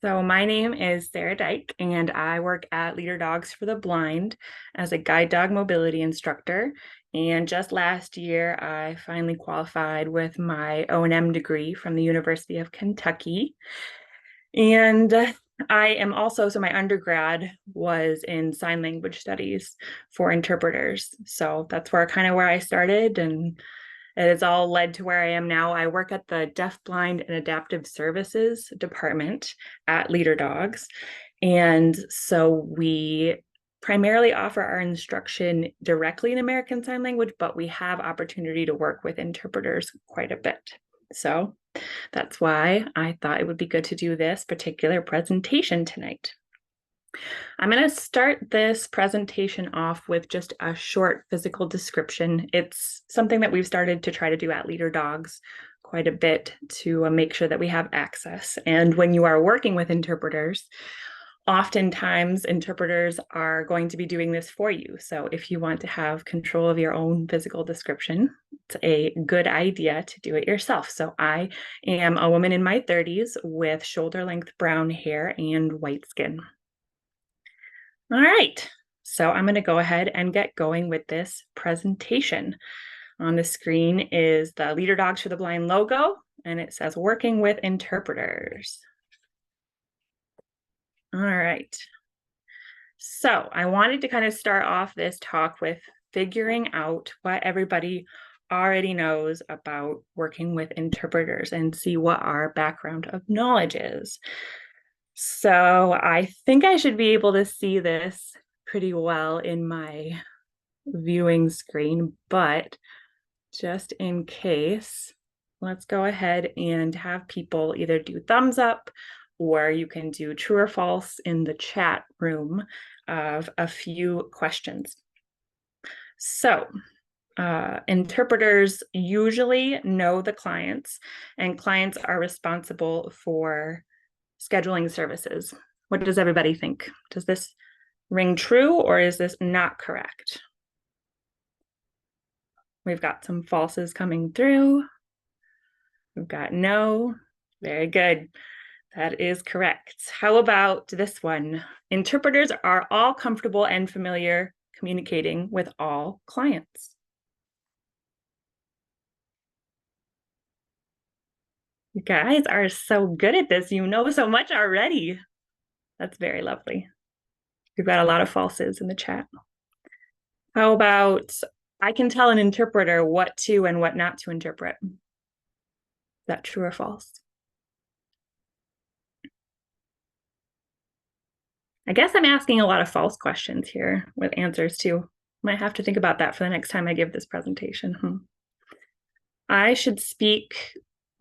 So my name is Sarah Dyke, and I work at Leader Dogs for the Blind as a guide dog mobility instructor. And just last year, I finally qualified with my O&M degree from the University of Kentucky. And I am also, so my undergrad was in sign language studies for interpreters. So that's where I started, and it has all led to where I am now. I work at the Deaf, Blind, and Adaptive Services department at Leader Dogs. And so we primarily offer our instruction directly in American Sign Language, but we have opportunity to work with interpreters quite a bit. So that's why I thought it would be good to do this particular presentation tonight. I'm going to start this presentation off with just a short physical description. It's something that we've started to try to do at Leader Dogs quite a bit to make sure that we have access. And when you are working with interpreters, oftentimes interpreters are going to be doing this for you. So if you want to have control of your own physical description, it's a good idea to do it yourself. So I am a woman in my 30s with shoulder length brown hair and white skin. All right, so I'm going to go ahead and get going with this presentation. On the screen is the Leader Dogs for the Blind logo, and it says working with interpreters. All right. So I wanted to kind of start off this talk with figuring out what everybody already knows about working with interpreters and see what our background of knowledge is. So I think I should be able to see this pretty well in my viewing screen, but just in case, let's go ahead and have people either do thumbs up or you can do true or false in the chat room of a few questions. So interpreters usually know the clients, and clients are responsible for scheduling services. What does everybody think? Does this ring true or is this not correct? We've got some falses coming through. We've got no. Very good. That is correct. How about this one? Interpreters are all comfortable and familiar communicating with all clients. You guys are so good at this. You know so much already. That's very lovely. We've got a lot of falses in the chat. How about I can tell an interpreter what to and what not to interpret? Is that true or false? I guess I'm asking a lot of false questions here with answers too. Might have to think about that for the next time I give this presentation. I should speak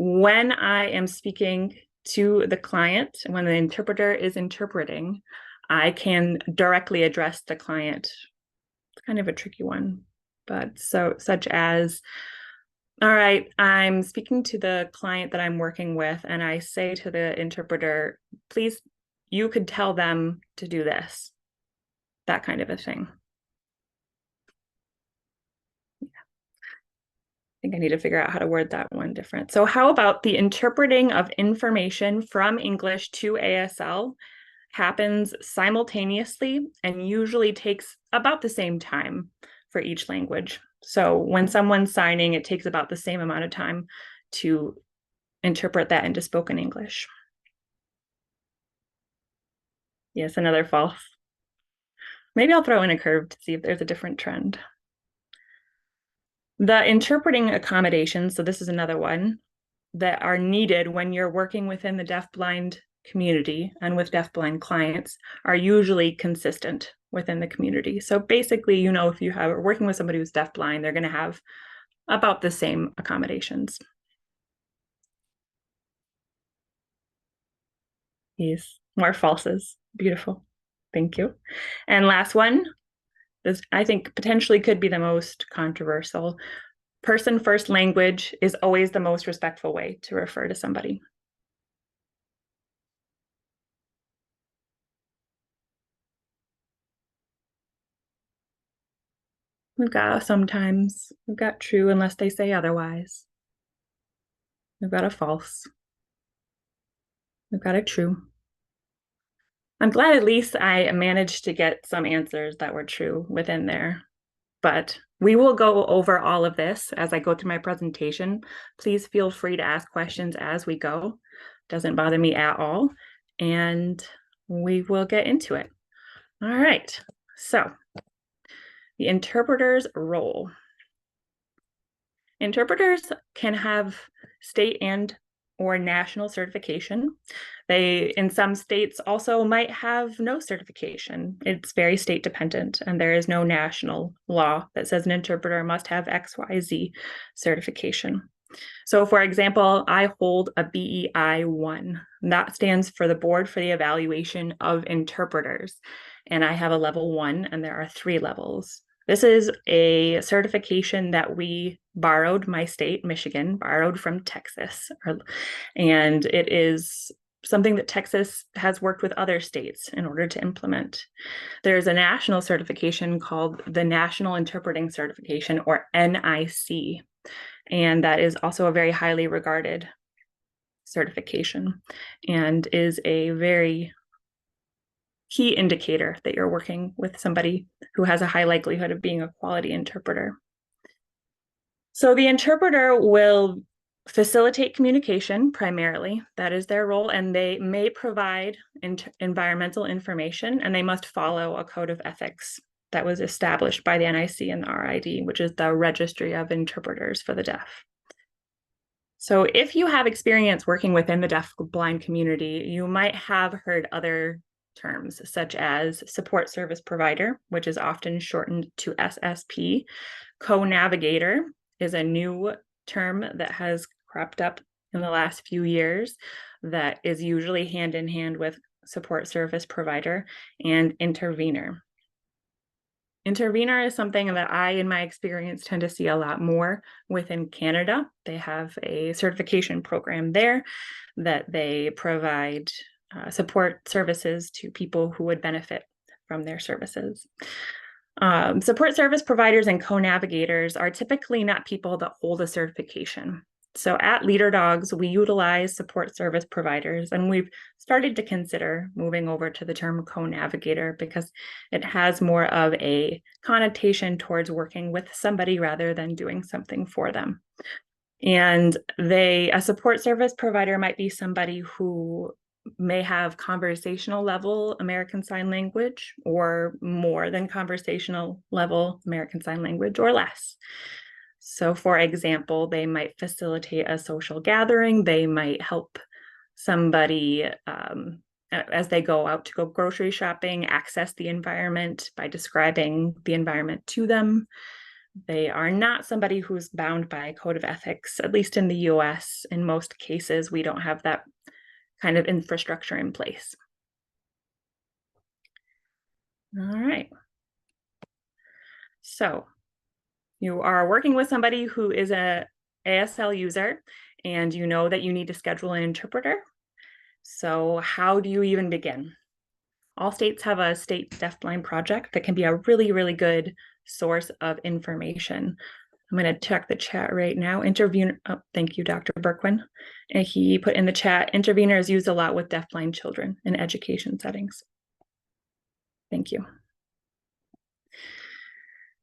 when I am speaking to the client, when the interpreter is interpreting, I can directly address the client. It's kind of a tricky one, but such as, all right, I'm speaking to the client that I'm working with, and I say to the interpreter, please, you could tell them to do this, that kind of a thing. Yeah. I think I need to figure out how to word that one different. So how about the interpreting of information from English to ASL happens simultaneously and usually takes about the same time for each language. So when someone's signing, it takes about the same amount of time to interpret that into spoken English. Yes, another false. Maybe I'll throw in a curve to see if there's a different trend. The interpreting accommodations, so this is another one, that are needed when you're working within the deafblind community and with deafblind clients are usually consistent within the community. So basically, you know, if you are working with somebody who's deafblind, they're going to have about the same accommodations. Yes, more falses. Beautiful. Thank you. And last one, this I think potentially could be the most controversial. Person first language is always the most respectful way to refer to somebody. We've got sometimes, we've got true unless they say otherwise. We've got a false. We've got a true. I'm glad at least I managed to get some answers that were true within there. But we will go over all of this as I go through my presentation. Please feel free to ask questions as we go. Doesn't bother me at all. And we will get into it. All right. So the interpreter's role. Interpreters can have state and or national certification. They, in some states, also might have no certification. It's very state dependent, and there is no national law that says an interpreter must have XYZ certification. So, for example, I hold a BEI 1. That stands for the Board for the Evaluation of Interpreters. And I have a level 1, and there are 3 levels. This is a certification that we borrowed, my state, Michigan, borrowed from Texas. And it is something that Texas has worked with other states in order to implement. There's a national certification called the National Interpreting Certification, or NIC. And that is also a very highly regarded certification and is a very key indicator that you're working with somebody who has a high likelihood of being a quality interpreter. So the interpreter will facilitate communication primarily. That is their role, and they may provide environmental information, and they must follow a code of ethics that was established by the NIC and the RID, which is the Registry of Interpreters for the Deaf. So if you have experience working within the deaf-blind community, you might have heard other terms such as support service provider, which is often shortened to SSP. Co-navigator is a new term that has cropped up in the last few years that is usually hand in hand with support service provider, and intervener. Intervener is something that I, in my experience, tend to see a lot more within Canada. They have a certification program there that they provide support services to people who would benefit from their services. Support service providers and co-navigators are typically not people that hold a certification. So at Leader Dogs, we utilize support service providers, and we've started to consider moving over to the term co-navigator because it has more of a connotation towards working with somebody rather than doing something for them. And a support service provider might be somebody who may have conversational level American Sign Language, or more than conversational level American Sign Language, or less. So for example, they might facilitate a social gathering. They might help somebody as they go out to go grocery shopping, access the environment by describing the environment to them. They are not somebody who's bound by a code of ethics, at least in the US. In most cases, we don't have that kind of infrastructure in place. All right. So you are working with somebody who is a ASL user, and you know that you need to schedule an interpreter. So how do you even begin? All states have a state deafblind project that can be a really, really good source of information. I'm going to check the chat right now. Thank you, Dr. Berquin. And he put in the chat, intervener is used a lot with deafblind children in education settings. Thank you.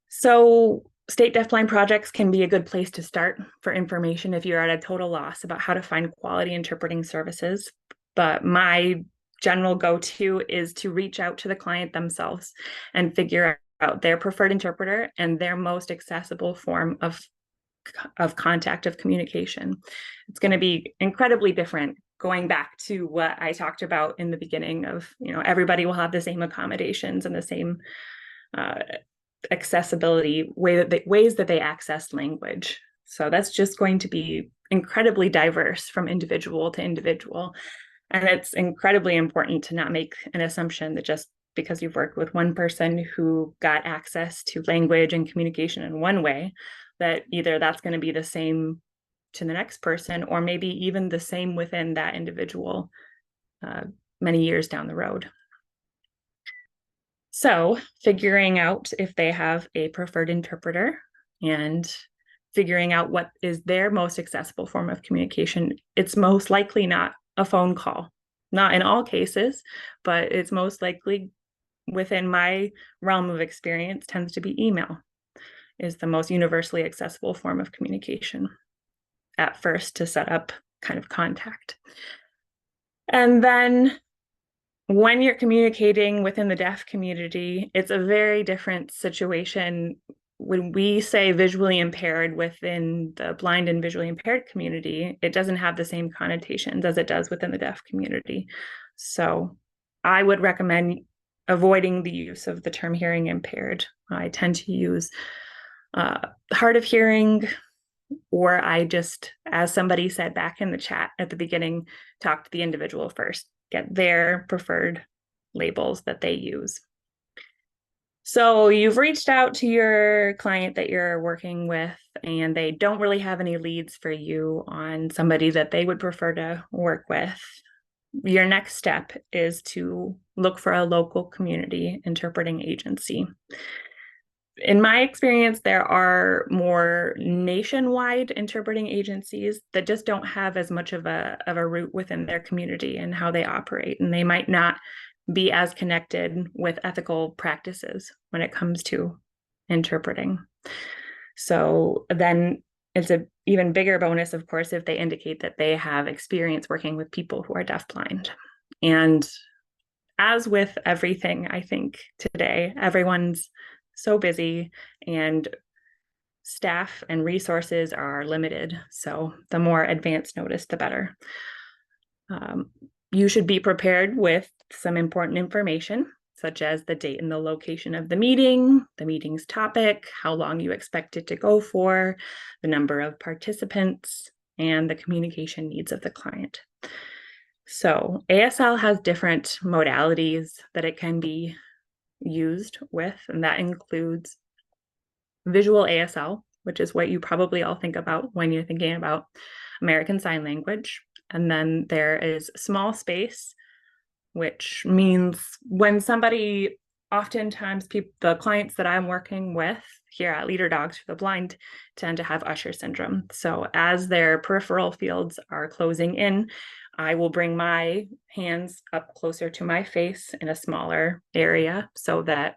So state deafblind projects can be a good place to start for information if you're at a total loss about how to find quality interpreting services. But my general go-to is to reach out to the client themselves and figure out their preferred interpreter and their most accessible form of contact, of communication. It's going to be incredibly different going back to what I talked about in the beginning of, everybody will have the same accommodations and the same accessibility ways that they access language. So that's just going to be incredibly diverse from individual to individual. And it's incredibly important to not make an assumption that just because you've worked with one person who got access to language and communication in one way, that either that's going to be the same to the next person, or maybe even the same within that individual many years down the road. So figuring out if they have a preferred interpreter and figuring out what is their most accessible form of communication, it's most likely not a phone call. not in all cases, but it's most likely within my realm of experience tends to be email is the most universally accessible form of communication at first to set up kind of contact. And then when you're communicating within the deaf community, it's a very different situation. When we say visually impaired within the blind and visually impaired community, it doesn't have the same connotations as it does within the deaf community. So I would recommend avoiding the use of the term hearing impaired. I tend to use hard of hearing, or I just, as somebody said back in the chat at the beginning, talk to the individual first, get their preferred labels that they use. So you've reached out to your client that you're working with, and they don't really have any leads for you on somebody that they would prefer to work with. Your next step is to look for a local community interpreting agency. In my experience, there are more nationwide interpreting agencies that just don't have as much of a root within their community and how they operate. And they might not be as connected with ethical practices when it comes to interpreting. So then it's an even bigger bonus, of course, if they indicate that they have experience working with people who are deafblind. And as with everything, I think today, everyone's so busy and staff and resources are limited. So the more advance notice, the better. You should be prepared with some important information, such as the date and the location of the meeting's topic, how long you expect it to go for, the number of participants, and the communication needs of the client. So ASL has different modalities that it can be used with, and that includes visual ASL, which is what you probably all think about when you're thinking about American Sign Language. And then there is small space, which means when somebody, oftentimes the clients that I'm working with here at Leader Dogs for the Blind tend to have Usher syndrome. So as their peripheral fields are closing in, I will bring my hands up closer to my face in a smaller area so that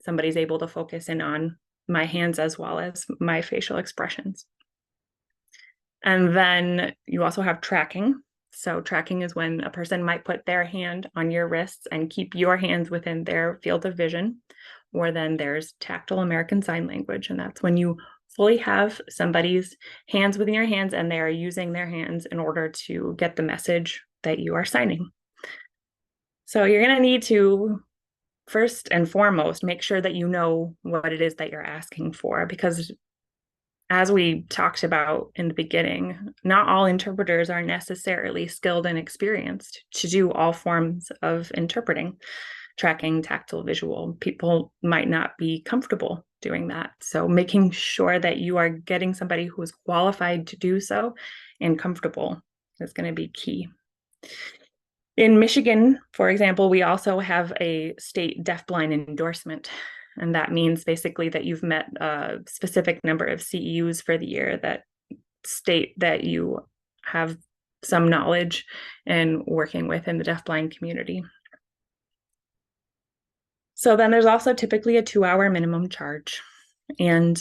somebody's able to focus in on my hands as well as my facial expressions. And then you also have tracking. So tracking is when a person might put their hand on your wrists and keep your hands within their field of vision. Or then there's tactile American Sign Language, and that's when you fully have somebody's hands within your hands and they are using their hands in order to get the message that you are signing. So you're going to need to, first and foremost, make sure that you know what it is that you're asking for, because as we talked about in the beginning, not all interpreters are necessarily skilled and experienced to do all forms of interpreting, tracking, tactile, visual. People might not be comfortable doing that. So making sure that you are getting somebody who is qualified to do so and comfortable is going to be key. In Michigan, for example, we also have a state deafblind endorsement. And that means basically that you've met a specific number of CEUs for the year that state that you have some knowledge in working within the deafblind community. So then there's also typically a 2-hour minimum charge. And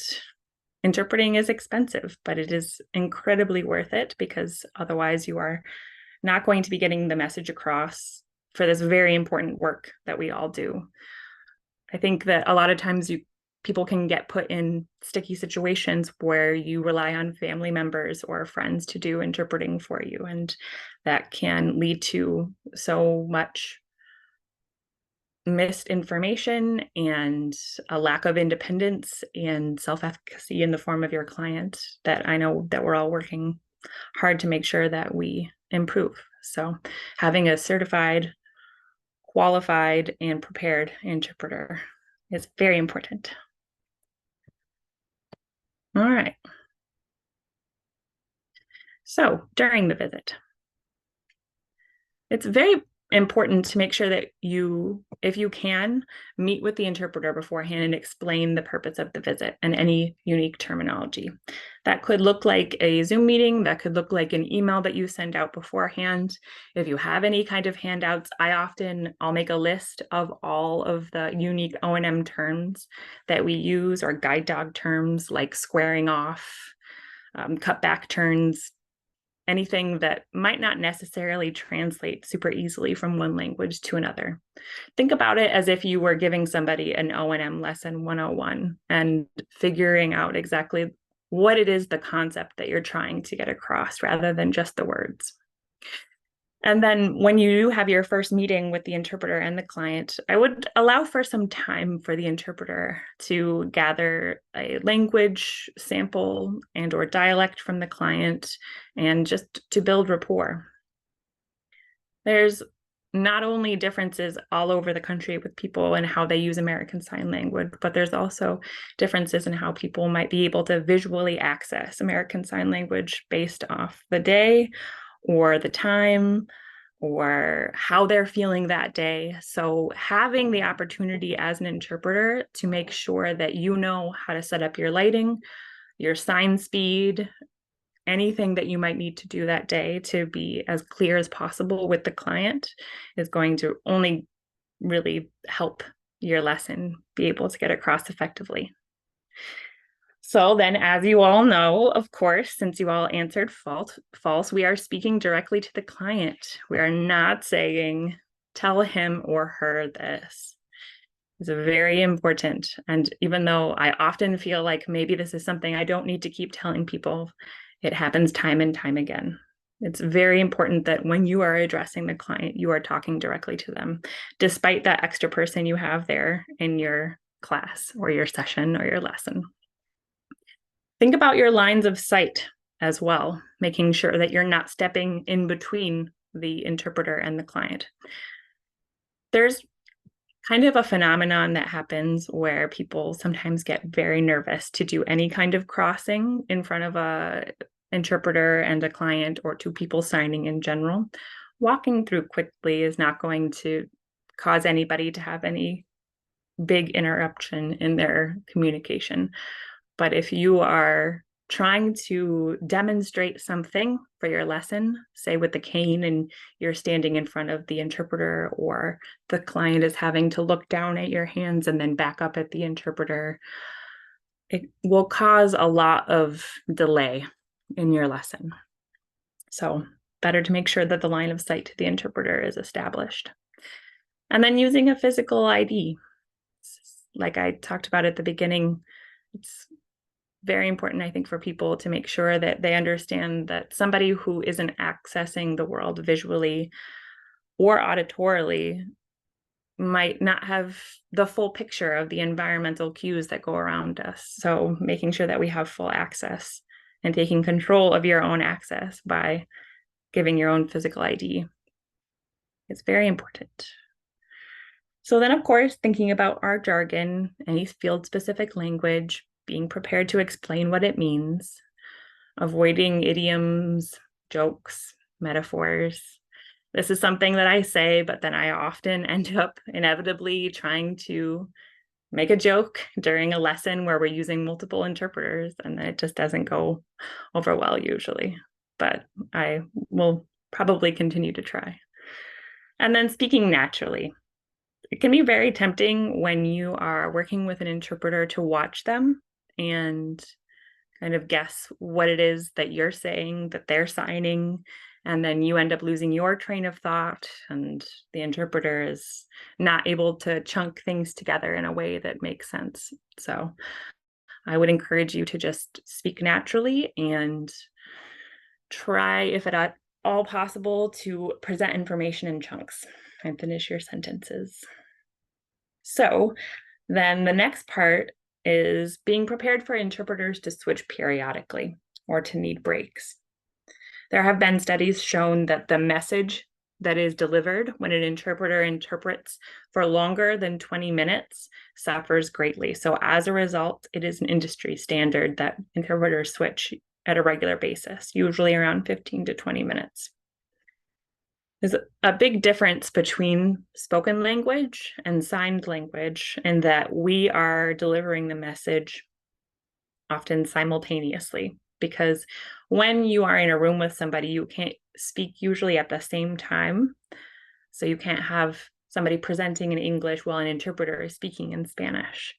interpreting is expensive, but it is incredibly worth it because otherwise you are not going to be getting the message across for this very important work that we all do. I think that a lot of times people can get put in sticky situations where you rely on family members or friends to do interpreting for you, and that can lead to so much missed information and a lack of independence and self-efficacy in the form of your client that I know that we're all working hard to make sure that we improve. So having a certified, qualified, and prepared interpreter is very important. All right. So during the visit, it's very important to make sure that you, if you can, meet with the interpreter beforehand and explain the purpose of the visit and any unique terminology. That could look like a Zoom meeting, that could look like an email that you send out beforehand. If you have any kind of handouts, I'll make a list of all of the unique O&M terms that we use, or guide dog terms like squaring off, cut back turns, anything that might not necessarily translate super easily from one language to another. Think about it as if you were giving somebody an O&M lesson 101 and figuring out exactly what it is, the concept that you're trying to get across, rather than just the words. And then when you have your first meeting with the interpreter and the client, I would allow for some time for the interpreter to gather a language sample and or dialect from the client, and just to build rapport. There's not only differences all over the country with people and how they use American Sign Language, but there's also differences in how people might be able to visually access American Sign Language based off the day or the time or how they're feeling that day. So having the opportunity as an interpreter to make sure that you know how to set up your lighting, your sign speed, anything that you might need to do that day to be as clear as possible with the client is going to only really help your lesson be able to get across effectively. So then, as you all know, of course, since you all answered false, we are speaking directly to the client. We are not saying, tell him or her this. It's very important. And even though I often feel like maybe this is something I don't need to keep telling people, it happens time and time again. It's very important that when you are addressing the client, you are talking directly to them, despite that extra person you have there in your class or your session or your lesson. Think about your lines of sight as well, making sure that you're not stepping in between the interpreter and the client. There's kind of a phenomenon that happens where people sometimes get very nervous to do any kind of crossing in front of a interpreter and a client, or two people signing in general. Walking through quickly is not going to cause anybody to have any big interruption in their communication. But if you are trying to demonstrate something for your lesson, say with the cane, and you're standing in front of the interpreter, or the client is having to look down at your hands and then back up at the interpreter, it will cause a lot of delay in your lesson. So better to make sure that the line of sight to the interpreter is established. And then using a physical ID. Like I talked about at the beginning, it's very important, I think, for people to make sure that they understand that somebody who isn't accessing the world visually or auditorily might not have the full picture of the environmental cues that go around us. So making sure that we have full access and taking control of your own access by giving your own physical ID is very important. So then, of course, thinking about our jargon, any field-specific language, being prepared to explain what it means, avoiding idioms, jokes, metaphors. This is something that I say, but then I often end up inevitably trying to make a joke during a lesson where we're using multiple interpreters, and it just doesn't go over well usually. But I will probably continue to try. And then speaking naturally. It can be very tempting when you are working with an interpreter to watch them and kind of guess what it is that you're saying, that they're signing, and then you end up losing your train of thought, and the interpreter is not able to chunk things together in a way that makes sense. So I would encourage you to just speak naturally and try, if at all possible, to present information in chunks and finish your sentences. So then the next part is being prepared for interpreters to switch periodically or to need breaks. There have been studies shown that the message that is delivered when an interpreter interprets for longer than 20 minutes suffers greatly. So as a result, it is an industry standard that interpreters switch at a regular basis, usually around 15 to 20 minutes. There's a big difference between spoken language and signed language in that we are delivering the message often simultaneously, because when you are in a room with somebody, you can't speak usually at the same time. So you can't have somebody presenting in English while an interpreter is speaking in Spanish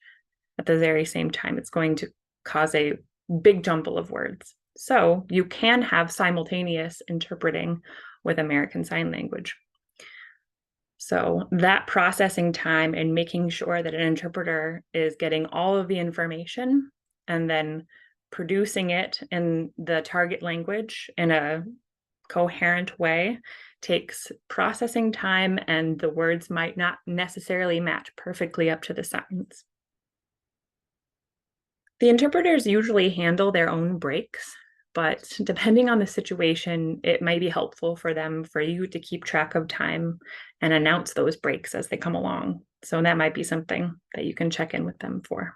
at the very same time. It's going to cause a big jumble of words. So you can have simultaneous interpreting with American Sign Language. So that processing time and making sure that an interpreter is getting all of the information and then producing it in the target language in a coherent way takes processing time, and the words might not necessarily match perfectly up to the signs. The interpreters usually handle their own breaks, but depending on the situation, it might be helpful for you to keep track of time and announce those breaks as they come along. So that might be something that you can check in with them for.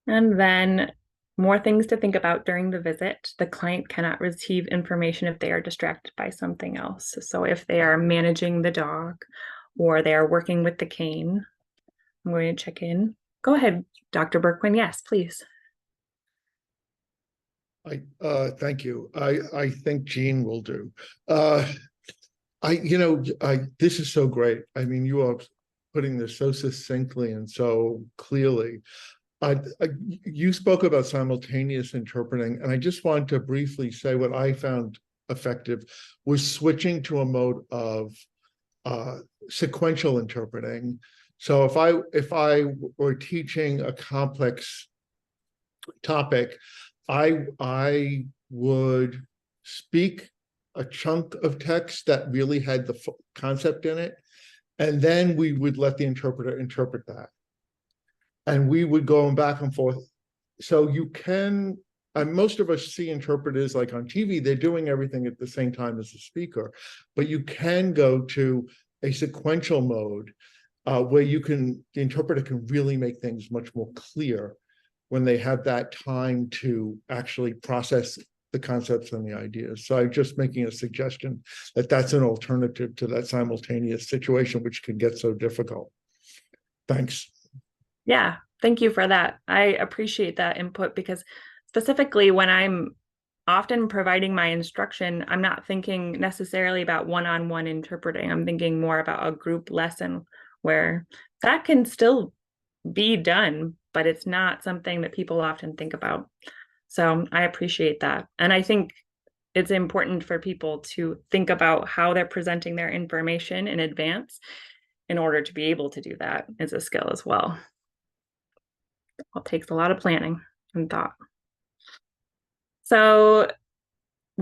And then more things to think about during the visit. The client cannot receive information if they are distracted by something else. So if they are managing the dog or they are working with the cane, I'm going to check in. Go ahead, Dr. Berkwin. Yes, please. Thank you. I think Jean will do. This is so great. I mean, you are putting this so succinctly and so clearly. You spoke about simultaneous interpreting, and I just want to briefly say what I found effective was switching to a mode of sequential interpreting. So if I were teaching a complex topic, I would speak a chunk of text that really had the concept in it, and then we would let the interpreter interpret that. And we would go back and forth. So you can, and most of us see interpreters like on TV, they're doing everything at the same time as the speaker, but you can go to a sequential mode where the interpreter can really make things much more clear when they have that time to actually process the concepts and the ideas. So I'm just making a suggestion that that's an alternative to that simultaneous situation, which can get so difficult. Thanks. Yeah, thank you for that. I appreciate that input, because specifically when I'm often providing my instruction, I'm not thinking necessarily about one-on-one interpreting. I'm thinking more about a group lesson where that can still be done, but it's not something that people often think about. So I appreciate that. And I think it's important for people to think about how they're presenting their information in advance in order to be able to do that as a skill as well. It takes a lot of planning and thought. So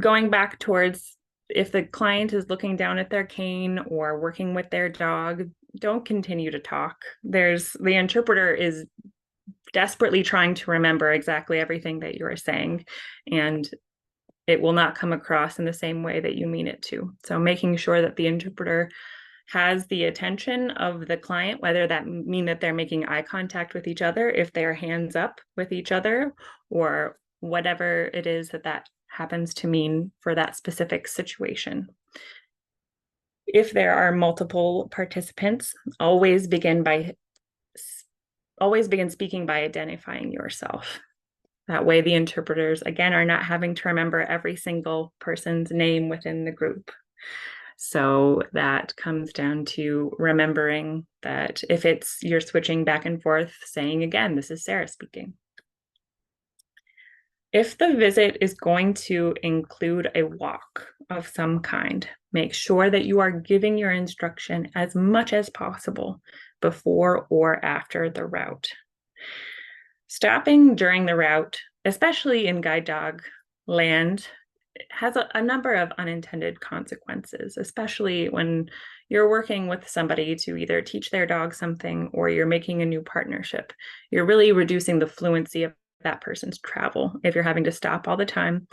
going back towards, if the client is looking down at their cane or working with their dog, don't continue to talk. The interpreter is desperately trying to remember exactly everything that you are saying, and it will not come across in the same way that you mean it to. So making sure that the interpreter has the attention of the client, whether that mean that they're making eye contact with each other, if they're hands up with each other, or whatever it is that happens to mean for that specific situation. If there are multiple participants, always begin speaking by identifying yourself. That way the interpreters, again, are not having to remember every single person's name within the group. So that comes down to remembering that if you're switching back and forth, saying again, this is Sarah speaking. If the visit is going to include a walk of some kind, make sure that you are giving your instruction as much as possible before or after the route. Stopping during the route, especially in guide dog land, has a number of unintended consequences, especially when you're working with somebody to either teach their dog something or you're making a new partnership. You're really reducing the fluency of that person's travel if you're having to stop all the time.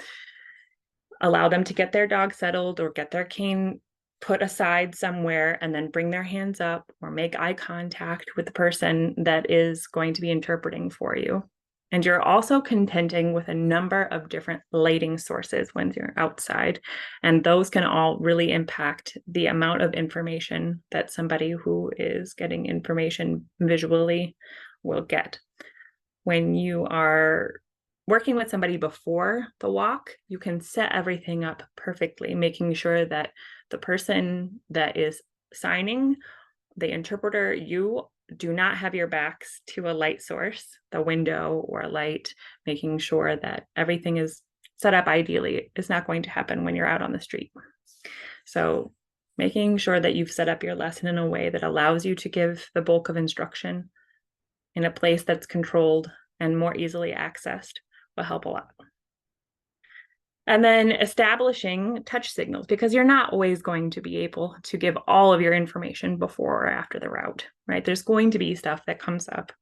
Allow them to get their dog settled or get their cane put aside somewhere and then bring their hands up or make eye contact with the person that is going to be interpreting for you. And you're also contending with a number of different lighting sources when you're outside. And those can all really impact the amount of information that somebody who is getting information visually will get. When you are working with somebody before the walk, you can set everything up perfectly, making sure that the person that is signing, the interpreter, you do not have your backs to a light source, the window or a light, making sure that everything is set up ideally. Is not going to happen when you're out on the street. So making sure that you've set up your lesson in a way that allows you to give the bulk of instruction in a place that's controlled and more easily accessed will help a lot. And then establishing touch signals, because you're not always going to be able to give all of your information before or after the route, right? There's going to be stuff that comes up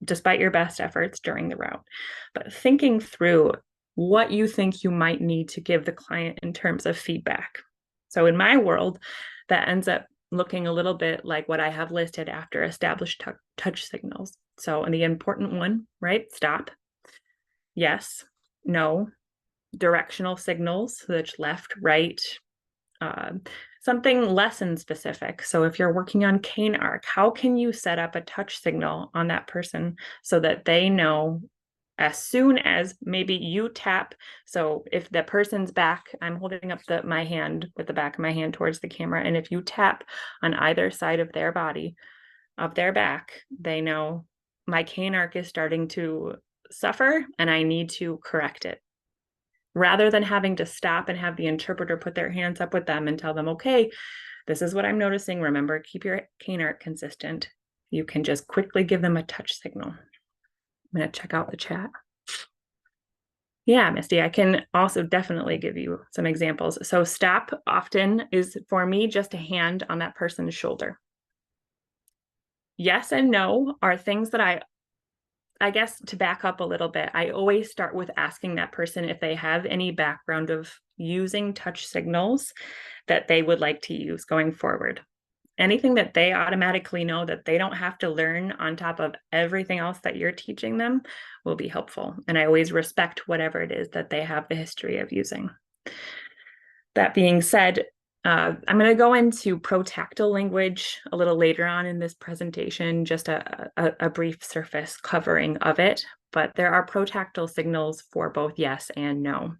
despite your best efforts during the route. But thinking through what you think you might need to give the client in terms of feedback. So in my world, that ends up looking a little bit like what I have listed after established touch signals. So in the important one, right? Stop. Yes, no, directional signals, which left, right, something lesson specific. So if you're working on cane arc, how can you set up a touch signal on that person so that they know as soon as maybe you tap? So if the person's back, I'm holding up my hand with the back of my hand towards the camera. And if you tap on either side of their body, of their back, they know my cane arc is starting to suffer and I need to correct it. Rather than having to stop and have the interpreter put their hands up with them and tell them, okay, this is what I'm noticing. Remember, keep your cane arc consistent. You can just quickly give them a touch signal. I'm going to check out the chat. Yeah, Misty, I can also definitely give you some examples. So stop often is for me just a hand on that person's shoulder. Yes and no are things that I guess to back up a little bit, I always start with asking that person if they have any background of using touch signals that they would like to use going forward. Anything that they automatically know that they don't have to learn on top of everything else that you're teaching them will be helpful. And I always respect whatever it is that they have the history of using. That being said, I'm going to go into protactile language a little later on in this presentation, just a brief surface covering of it, but there are protactile signals for both yes and no.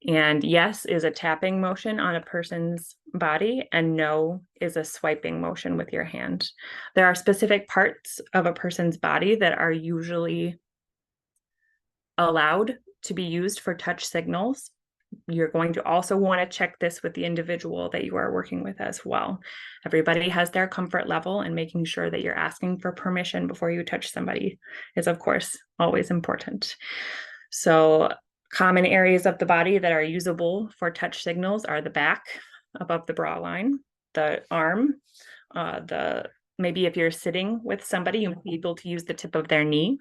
And yes is a tapping motion on a person's body, and no is a swiping motion with your hand. There are specific parts of a person's body that are usually allowed to be used for touch signals. You're going to also want to check this with the individual that you are working with as well. Everybody has their comfort level, and making sure that you're asking for permission before you touch somebody is, of course, always important. So common areas of the body that are usable for touch signals are the back above the bra line, the arm, maybe if you're sitting with somebody, you might be able to use the tip of their knee.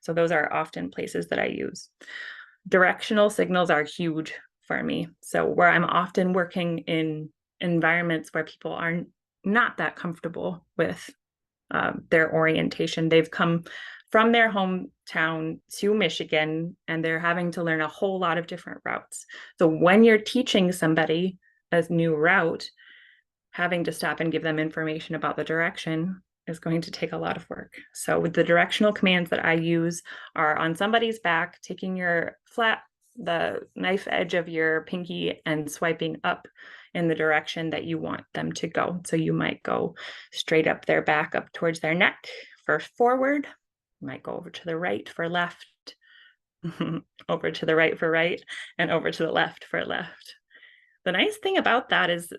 So those are often places that I use. Directional signals are huge for me. So where I'm often working in environments where people are not that comfortable with their orientation, they've come from their hometown to Michigan and they're having to learn a whole lot of different routes. So when you're teaching somebody a new route, having to stop and give them information about the direction is going to take a lot of work. So with the directional commands that I use are on somebody's back, taking your the knife edge of your pinky and swiping up in the direction that you want them to go. So you might go straight up their back, up towards their neck for forward. You might go over to the right for left, over to the right for right, and over to the left for left. The nice thing about that is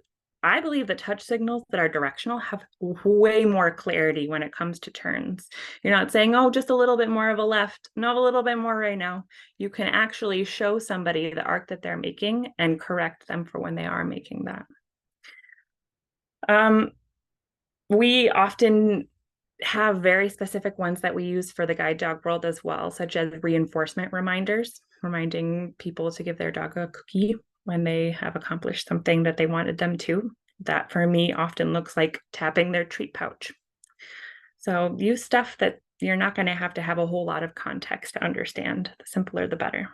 I believe the touch signals that are directional have way more clarity when it comes to turns. You're not saying, oh, just a little bit more of a left, not a little bit more right now. You can actually show somebody the arc that they're making and correct them for when they are making that. We often have very specific ones that we use for the guide dog world as well, such as reinforcement reminders, reminding people to give their dog a cookie when they have accomplished something that they wanted them to. That for me often looks like tapping their treat pouch. So use stuff that you're not going to have a whole lot of context to understand. The simpler, the better.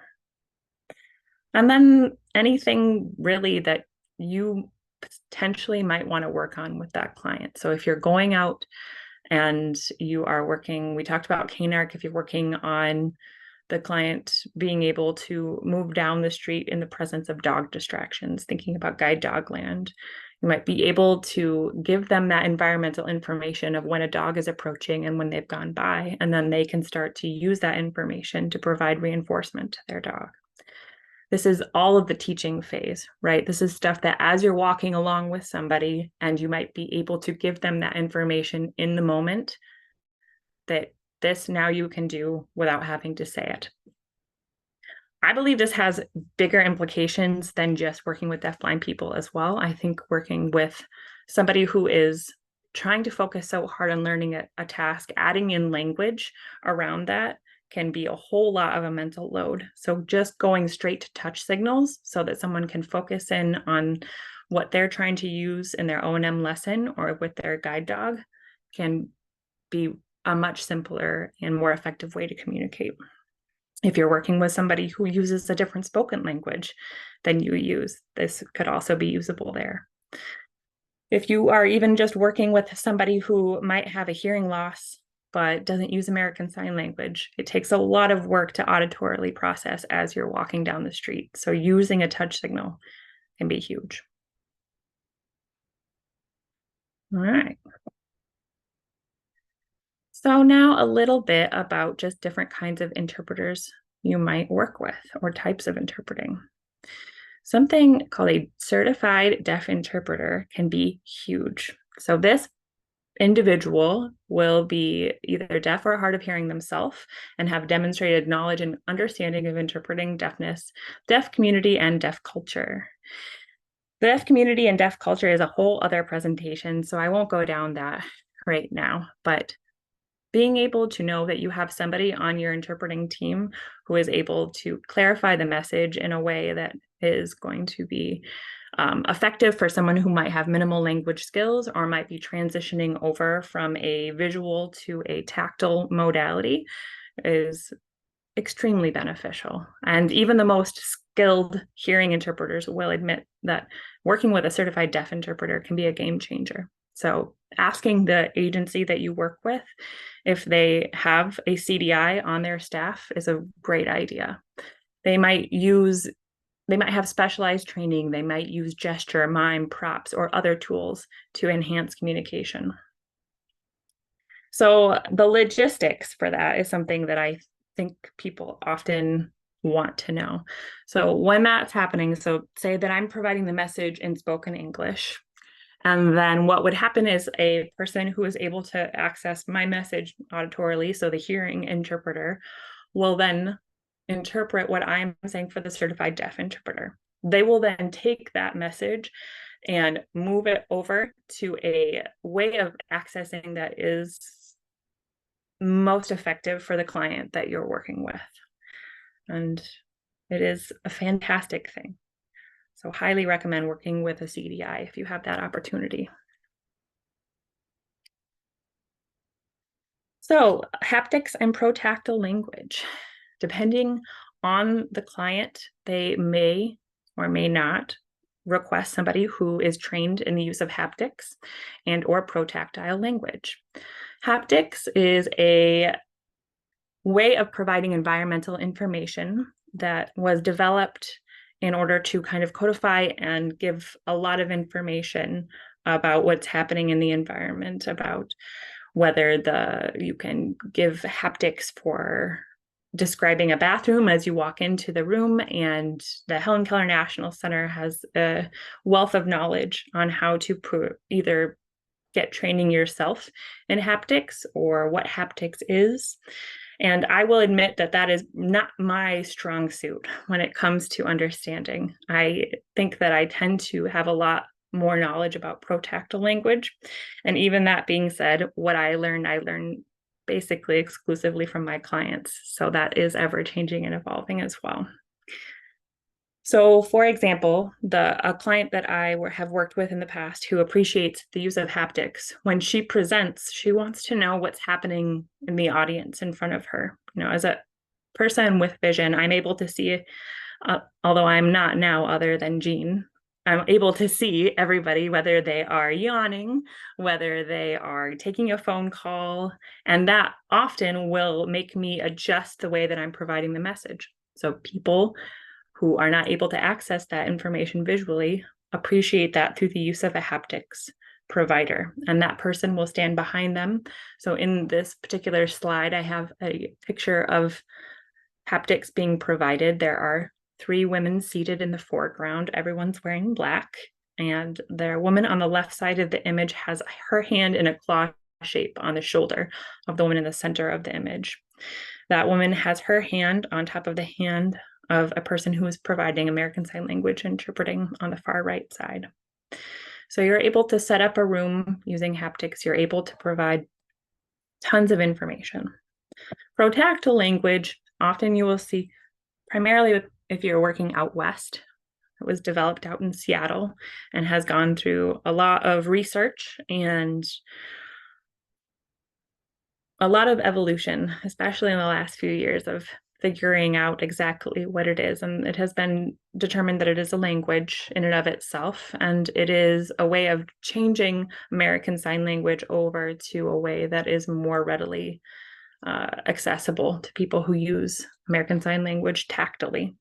And then anything really that you potentially might want to work on with that client. So if you're going out and you are working, we talked about CANARC, if you're working on the client being able to move down the street in the presence of dog distractions, thinking about guide dog land, you might be able to give them that environmental information of when a dog is approaching and when they've gone by, and then they can start to use that information to provide reinforcement to their dog. This is all of the teaching phase, right? This is stuff that as you're walking along with somebody and you might be able to give them that information in the moment, that this now you can do without having to say it. I believe this has bigger implications than just working with deafblind people as well. I think working with somebody who is trying to focus so hard on learning a task, adding in language around that can be a whole lot of a mental load. So just going straight to touch signals so that someone can focus in on what they're trying to use in their O&M lesson or with their guide dog can be a much simpler and more effective way to communicate. If you're working with somebody who uses a different spoken language than you use, this could also be usable there. If you are even just working with somebody who might have a hearing loss but doesn't use American Sign Language, it takes a lot of work to auditorily process as you're walking down the street. So using a touch signal can be huge. All right. So now a little bit about just different kinds of interpreters you might work with or types of interpreting. Something called a certified deaf interpreter can be huge. So this individual will be either deaf or hard of hearing themselves and have demonstrated knowledge and understanding of interpreting deafness, deaf community, and deaf culture. The deaf community and deaf culture is a whole other presentation, so I won't go down that right now, but being able to know that you have somebody on your interpreting team who is able to clarify the message in a way that is going to be effective for someone who might have minimal language skills or might be transitioning over from a visual to a tactile modality is extremely beneficial. And even the most skilled hearing interpreters will admit that working with a certified deaf interpreter can be a game changer. So asking the agency that you work with if they have a CDI on their staff is a great idea. They might have specialized training. They might use gesture, mime, props, or other tools to enhance communication. So the logistics for that is something that I think people often want to know. So when that's happening, so say that I'm providing the message in spoken English, and then what would happen is a person who is able to access my message auditorily, so the hearing interpreter, will then interpret what I'm saying for the certified deaf interpreter. They will then take that message and move it over to a way of accessing that is most effective for the client that you're working with. And it is a fantastic thing. So highly recommend working with a CDI if you have that opportunity. So haptics and protactile language, depending on the client, they may or may not request somebody who is trained in the use of haptics and or protactile language. Haptics is a way of providing environmental information that was developed in order to kind of codify and give a lot of information about what's happening in the environment, about whether you can give haptics for describing a bathroom as you walk into the room. And the Helen Keller National Center has a wealth of knowledge on how to either get training yourself in haptics or what haptics is. And I will admit that that is not my strong suit when it comes to understanding. I think that I tend to have a lot more knowledge about protactile language. And even that being said, what I learned basically exclusively from my clients. So that is ever changing and evolving as well. So, for example, a client that have worked with in the past who appreciates the use of haptics, when she presents, she wants to know what's happening in the audience in front of her. As a person with vision, I'm able to see, although I'm not now other than Jean, I'm able to see everybody, whether they are yawning, whether they are taking a phone call, and that often will make me adjust the way that I'm providing the message. So people who are not able to access that information visually appreciate that through the use of a haptics provider, and that person will stand behind them. So in this particular slide, I have a picture of haptics being provided. There are 3 women seated in the foreground. Everyone's wearing black, and the woman on the left side of the image has her hand in a claw shape on the shoulder of the woman in the center of the image. That woman has her hand on top of the hand of a person who is providing American Sign Language interpreting on the far right side. So you're able to set up a room using haptics. You're able to provide tons of information. Protactile language, often you will see, primarily if you're working out west. It was developed out in Seattle and has gone through a lot of research and a lot of evolution, especially in the last few years, of figuring out exactly what it is. And it has been determined that it is a language in and of itself, and it is a way of changing American Sign Language over to a way that is more readily accessible to people who use American Sign Language tactily.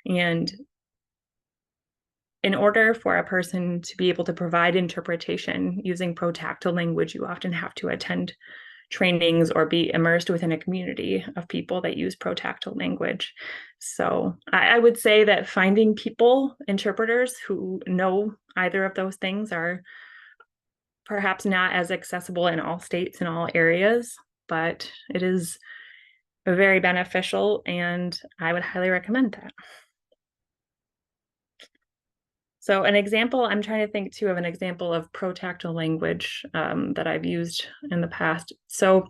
And in order for a person to be able to provide interpretation using protactile language, you often have to attend trainings or be immersed within a community of people that use protactile language. So I would say that finding people, interpreters who know either of those things, are perhaps not as accessible in all states and all areas, but it is very beneficial, and I would highly recommend that. So an example, I'm trying to think too of an example of protactile language that I've used in the past. So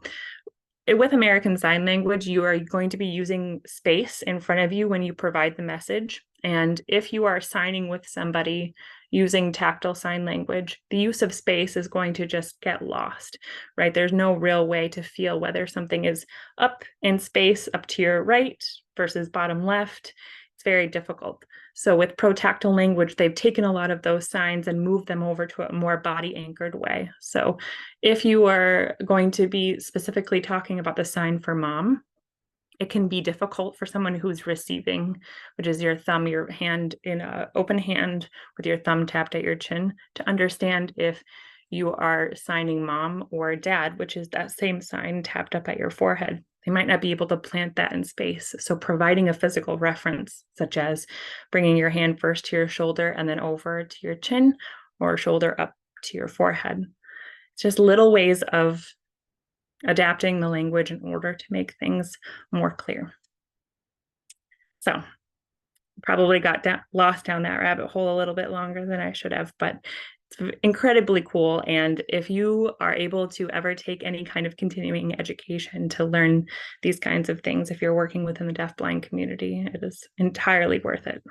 with American Sign Language, you are going to be using space in front of you when you provide the message. And if you are signing with somebody using tactile sign language, the use of space is going to just get lost, right? There's no real way to feel whether something is up in space, up to your right versus bottom left. It's very difficult. So with protactile language, they've taken a lot of those signs and moved them over to a more body anchored way. So if you are going to be specifically talking about the sign for mom, it can be difficult for someone who's receiving, which is your thumb, your hand in an open hand with your thumb tapped at your chin, to understand if you are signing mom or dad, which is that same sign tapped up at your forehead. They might not be able to plant that in space. So providing a physical reference, such as bringing your hand first to your shoulder and then over to your chin, or shoulder up to your forehead. It's just little ways of adapting the language in order to make things more clear. So probably got lost down that rabbit hole a little bit longer than I should have, but it's incredibly cool. And if you are able to ever take any kind of continuing education to learn these kinds of things, if you're working within the deafblind community, it is entirely worth it.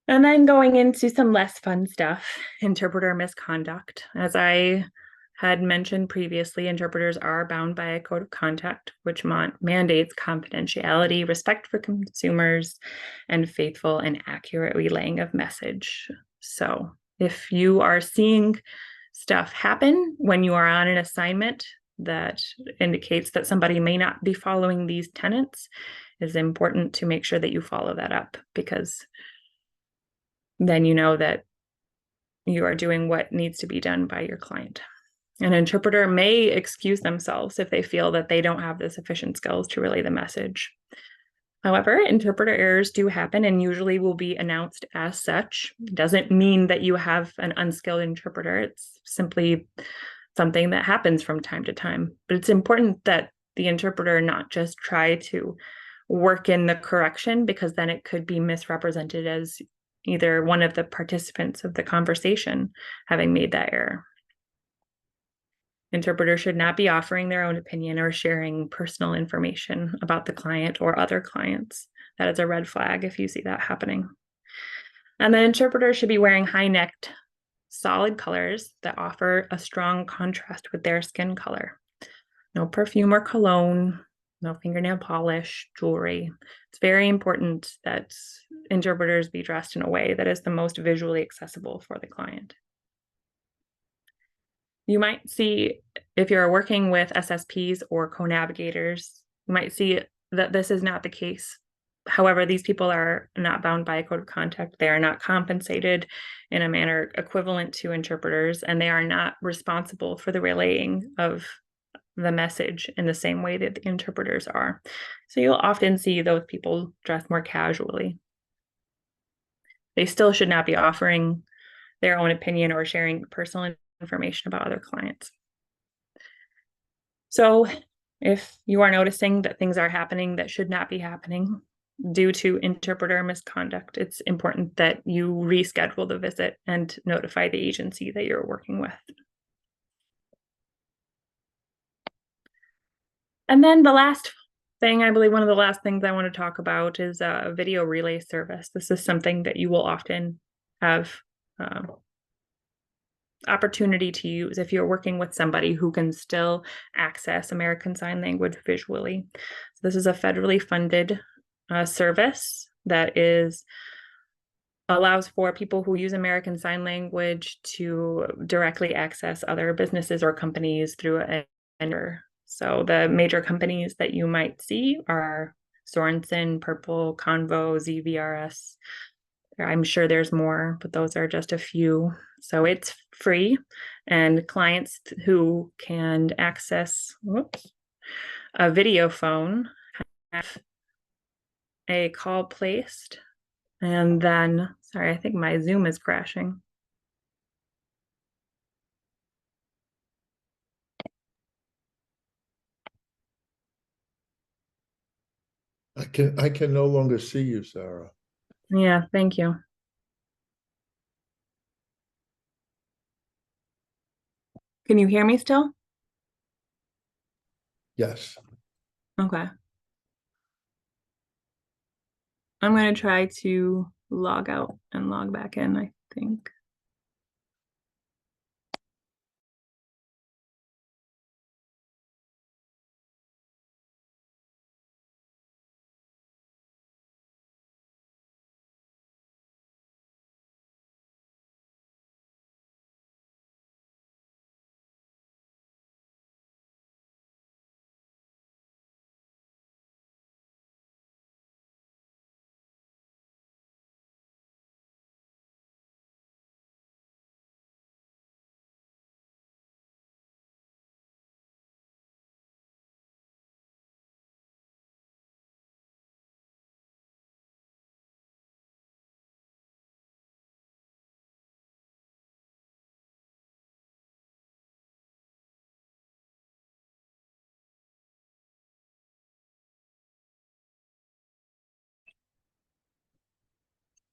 And then going into some less fun stuff, interpreter misconduct. As I had mentioned previously, interpreters are bound by a code of conduct, which mandates confidentiality, respect for consumers, and faithful and accurate relaying of message. So if you are seeing stuff happen when you are on an assignment that indicates that somebody may not be following these tenets, it is important to make sure that you follow that up, because then you know that you are doing what needs to be done by your client. An interpreter may excuse themselves if they feel that they don't have the sufficient skills to relay the message. However, interpreter errors do happen and usually will be announced as such. It doesn't mean that you have an unskilled interpreter. It's simply something that happens from time to time. But it's important that the interpreter not just try to work in the correction, because then it could be misrepresented as either one of the participants of the conversation having made that error. Interpreters should not be offering their own opinion or sharing personal information about the client or other clients. That is a red flag if you see that happening. And then interpreters should be wearing high-necked, solid colors that offer a strong contrast with their skin color. No perfume or cologne, no fingernail polish, jewelry. It's very important that interpreters be dressed in a way that is the most visually accessible for the client. You might see, if you're working with SSPs or co-navigators, you might see that this is not the case. However, these people are not bound by a code of conduct. They are not compensated in a manner equivalent to interpreters, and they are not responsible for the relaying of the message in the same way that the interpreters are. So you'll often see those people dress more casually. They still should not be offering their own opinion or sharing personal information about other clients. So if you are noticing that things are happening that should not be happening due to interpreter misconduct, it's important that you reschedule the visit and notify the agency that you're working with. And then the last thing, I believe one of the last things I want to talk about is a video relay service. This is something that you will often have opportunity to use if you're working with somebody who can still access American Sign Language visually. So this is a federally funded service that allows for people who use American Sign Language to directly access other businesses or companies through a vendor. So the major companies that you might see are Sorensen, Purple, Convo, ZVRS. I'm sure there's more, but those are just a few. So it's free, and clients who can access a video phone have a call placed, and then, sorry, I think my Zoom is crashing. I can no longer see you, Sarah. Yeah, thank you. Can you hear me still? Yes. Okay. I'm going to try to log out and log back in, I think.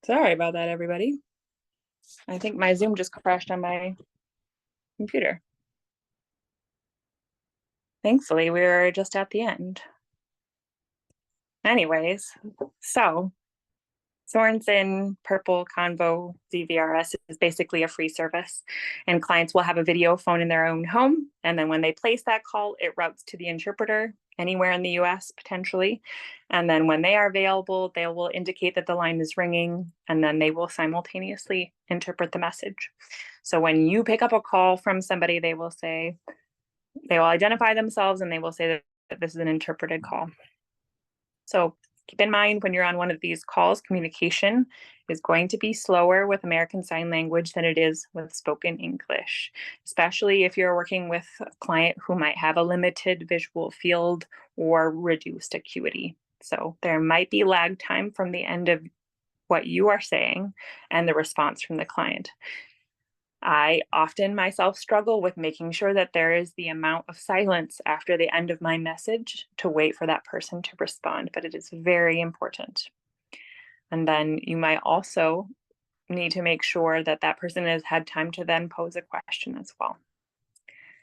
Sorry about that, everybody. I think my Zoom just crashed on my computer. Thankfully, we were just at the end. Anyways, so Sorensen, Purple, Convo, ZVRS is basically a free service, and clients will have a video phone in their own home. And then when they place that call, it routes to the interpreter anywhere in the US potentially. And then when they are available, they will indicate that the line is ringing, and then they will simultaneously interpret the message. So when you pick up a call from somebody, they will identify themselves, and they will say that this is an interpreted call. So keep in mind, when you're on one of these calls, communication is going to be slower with American Sign Language than it is with spoken English, especially if you're working with a client who might have a limited visual field or reduced acuity. So there might be lag time from the end of what you are saying and the response from the client. I often myself struggle with making sure that there is the amount of silence after the end of my message to wait for that person to respond, but it is very important. And then you might also need to make sure that that person has had time to then pose a question as well.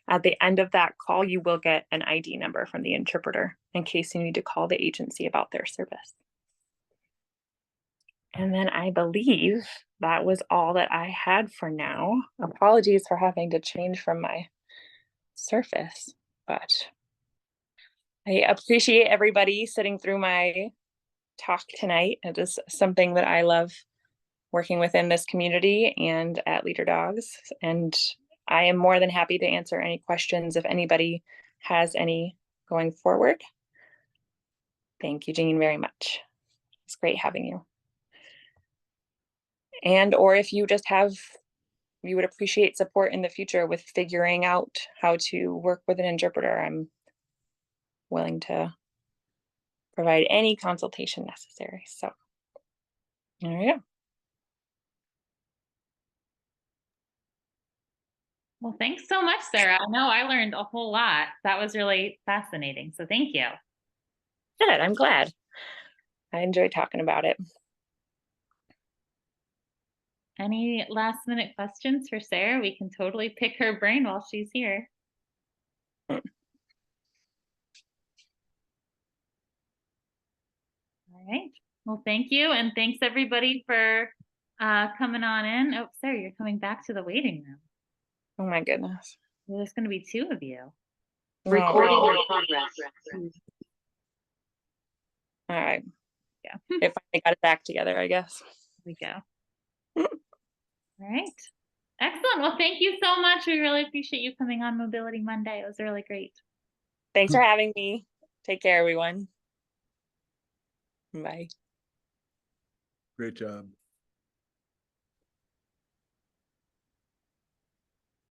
At the end of that call, you will get an ID number from the interpreter in case you need to call the agency about their service. And then I believe that was all that I had for now. Apologies for having to change from my Surface, but I appreciate everybody sitting through my talk tonight. It is something that I love working within this community and at Leader Dogs. And I am more than happy to answer any questions if anybody has any going forward. Thank you, Jean, very much. It's great having you. And or if you just have, you would appreciate support in the future with figuring out how to work with an interpreter, I'm willing to provide any consultation necessary. So there you go. Well, thanks so much, Sarah. I know I learned a whole lot. That was really fascinating. So thank you. Good, I'm glad. I enjoyed talking about it. Any last minute questions for Sarah? We can totally pick her brain while she's here. All right. Well, thank you. And thanks everybody for coming on in. Oh, Sarah, you're coming back to the waiting room. Oh my goodness. Well, there's going to be two of you. Recording in progress. All right. Yeah. If I got it back together, I guess. Here we go. All right. Excellent. Well, thank you so much. We really appreciate you coming on Mobility Monday. It was really great. Thanks for having me. Take care, everyone. Bye. Great job.